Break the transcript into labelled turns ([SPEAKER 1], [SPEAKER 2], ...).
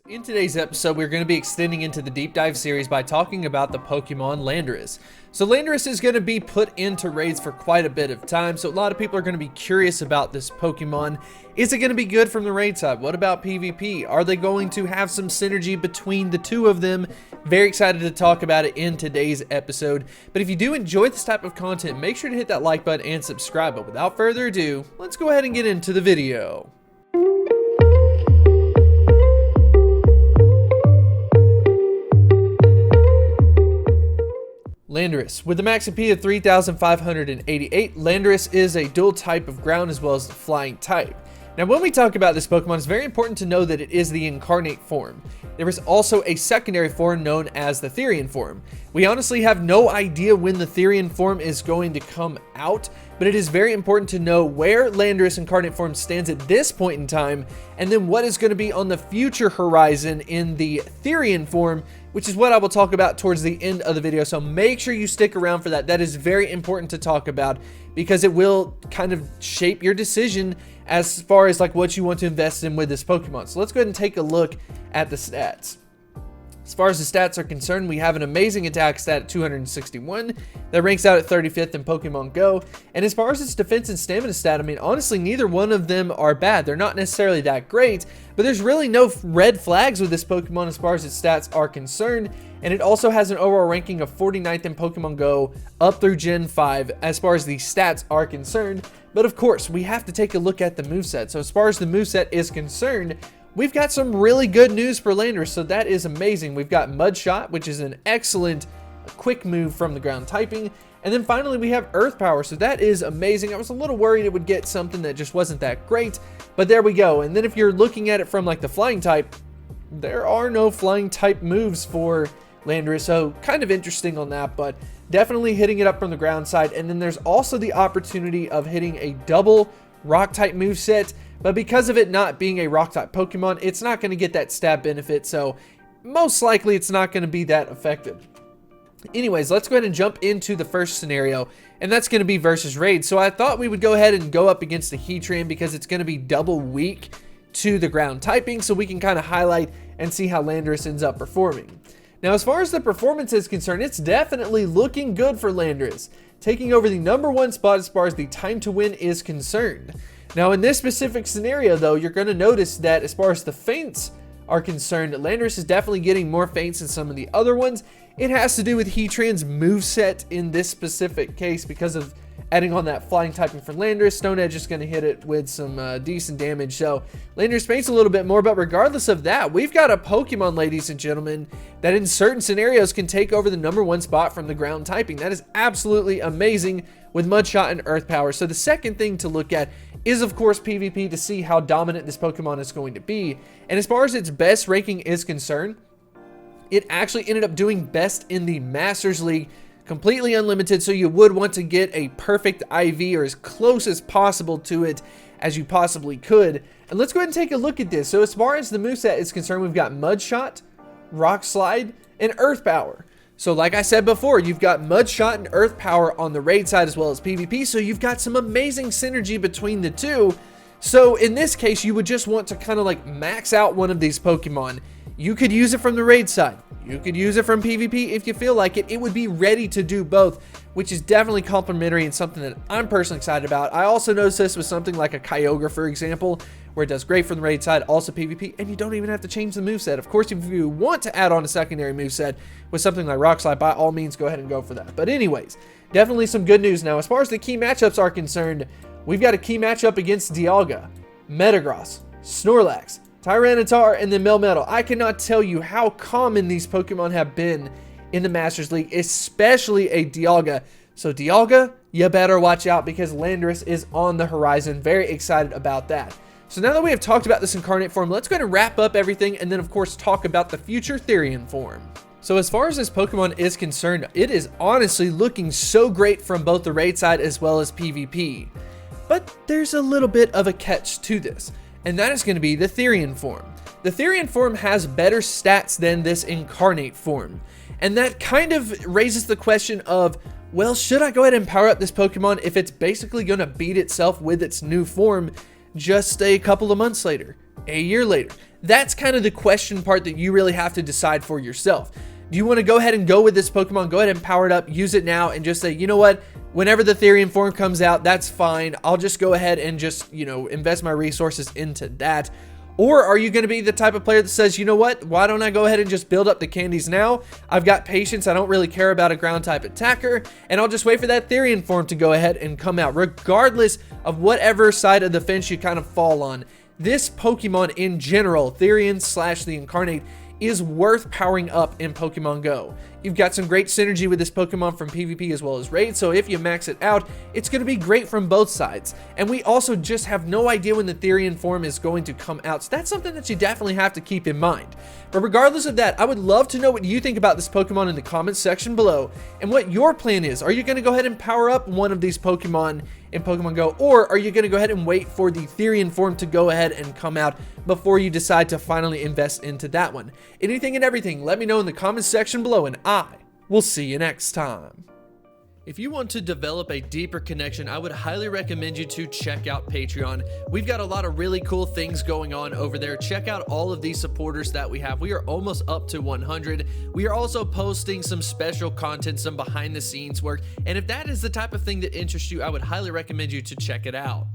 [SPEAKER 1] In today's episode, we're going to be extending into the deep dive series by talking about the Pokemon Landorus. So Landorus is going to be put into raids for quite a bit of time, so a lot of people are going to be curious about this Pokemon. Is it going to be good from the raid side? What about PvP? Are they going to have some synergy between the two of them? Very excited to talk about it in today's episode. But if you do enjoy this type of content, make sure to hit that like button and subscribe. But without further ado, let's go ahead and get into the video. Landorus. With a max MP of 3,588, Landorus is a dual type of ground as well as the flying type. Now when we talk about this Pokemon, it's very important to know that it is the incarnate form. There is also a secondary form known as the Therian form. We honestly have no idea when the Therian form is going to come out, but it is very important to know where Landorus incarnate form stands at this point in time, and then what is going to be on the future horizon in the Therian form, which is what I will talk about towards the end of the video. So make sure you stick around for that. That is very important to talk about because it will kind of shape your decision as far as like what you want to invest in with this Pokemon. So let's go ahead and take a look at the stats. As far as the stats are concerned, we have an amazing attack stat at 261 that ranks out at 35th in Pokemon Go. And as far as its defense and stamina stat, I mean, honestly, neither one of them are bad. They're not necessarily that great, but there's really no red flags with this Pokemon as far as its stats are concerned. And it also has an overall ranking of 49th in Pokemon Go up through Gen 5 as far as the stats are concerned. But of course, we have to take a look at the moveset. So as far as the moveset is concerned, we've got some really good news for Landorus, so that is amazing. We've got Mud Shot, which is an excellent quick move from the ground typing. And then finally we have Earth Power, so that is amazing. I was a little worried it would get something that just wasn't that great, but there we go. And then if you're looking at it from like the flying type, there are no flying type moves for Landorus, so kind of interesting on that, but definitely hitting it up from the ground side. And then there's also the opportunity of hitting a double rock type moveset, but because of it not being a rock type Pokemon, it's not going to get that stab benefit, so most likely it's not going to be that effective. Anyways, let's go ahead and jump into the first scenario, and that's going to be versus raid. So I thought we would go ahead and go up against the Heatran because it's going to be double weak to the ground typing, so we can kind of highlight and see how Landorus ends up performing. Now, as far as the performance is concerned, it's definitely looking good for Landorus, taking over the #1 spot as far as the time to win is concerned. Now, in this specific scenario, though, you're going to notice that as far as the feints are concerned, Landorus is definitely getting more feints than some of the other ones. It has to do with Heatran's moveset in this specific case because of adding on that flying typing for Landorus. Stone Edge is going to hit it with some decent damage, so Landorus feints a little bit more, but regardless of that, we've got a Pokemon, ladies and gentlemen, that in certain scenarios can take over the #1 spot from the ground typing. That is absolutely amazing with Mud Shot and Earth Power. So the second thing to look at is, of course, PvP to see how dominant this Pokemon is going to be. And as far as its best ranking is concerned, it actually ended up doing best in the Masters League, completely unlimited, so you would want to get a perfect IV or as close as possible to it as you possibly could. And let's go ahead and take a look at this. So as far as the moveset is concerned, we've got Mud Shot, Rock Slide, and Earth Power. So like I said before, you've got Mud Shot and Earth Power on the raid side as well as PvP, so you've got some amazing synergy between the two. So in this case, you would just want to kind of like max out one of these Pokemon. You could use it from the raid side. You could use it from PvP if you feel like it. It would be ready to do both, which is definitely complimentary and something that I'm personally excited about. I also noticed this with something like a Kyogre, for example, where it does great from the raid side, also PvP, and you don't even have to change the moveset. Of course, if you want to add on a secondary moveset with something like Rock Slide, by all means, go ahead and go for that. But anyways, definitely some good news now. As far as the key matchups are concerned, we've got a key matchup against Dialga, Metagross, Snorlax, Tyranitar, and then Melmetal. I cannot tell you how common these Pokemon have been in the Masters League, especially a Dialga. So Dialga, you better watch out because Landorus is on the horizon. Very excited about that. So now that we have talked about this incarnate form, let's go ahead and wrap up everything and then of course talk about the future Therian form. So as far as this Pokemon is concerned, it is honestly looking so great from both the raid side as well as PvP. But there's a little bit of a catch to this, and that is going to be the Therian form. The Therian form has better stats than this incarnate form, and that kind of raises the question of, well, should I go ahead and power up this Pokemon if it's basically going to beat itself with its new form? just a couple of months later, a year later? That's kind of the question part that you really have to decide for yourself. Do you want to go ahead and go with this Pokemon, go ahead and power it up, use it now, and just say, you know what, whenever the Therian form comes out, that's fine. I'll just go ahead and just, invest my resources into that. Or are you going to be the type of player that says, you know what, why don't I go ahead and just build up the candies now? I've got patience. I don't really care about a ground type attacker, and I'll just wait for that Therian form to go ahead and come out. Regardless of whatever side of the fence you kind of fall on, this Pokemon in general, Therian / the Incarnate, is worth powering up in Pokemon Go. You've got some great synergy with this Pokemon from PvP as well as Raid, so if you max it out, it's going to be great from both sides. And we also just have no idea when the Therian form is going to come out, so that's something that you definitely have to keep in mind. But regardless of that, I would love to know what you think about this Pokemon in the comments section below, and what your plan is. Are you going to go ahead and power up one of these Pokemon in Pokemon Go, or are you going to go ahead and wait for the Therian form to go ahead and come out before you decide to finally invest into that one? Anything and everything, let me know in the comments section below, and I will see you next time. If you want to develop a deeper connection, I would highly recommend you to check out Patreon. We've got a lot of really cool things going on over there. Check out all of these supporters that we have. We are almost up to 100. We are also posting some special content, some behind the scenes work. And if that is the type of thing that interests you, I would highly recommend you to check it out.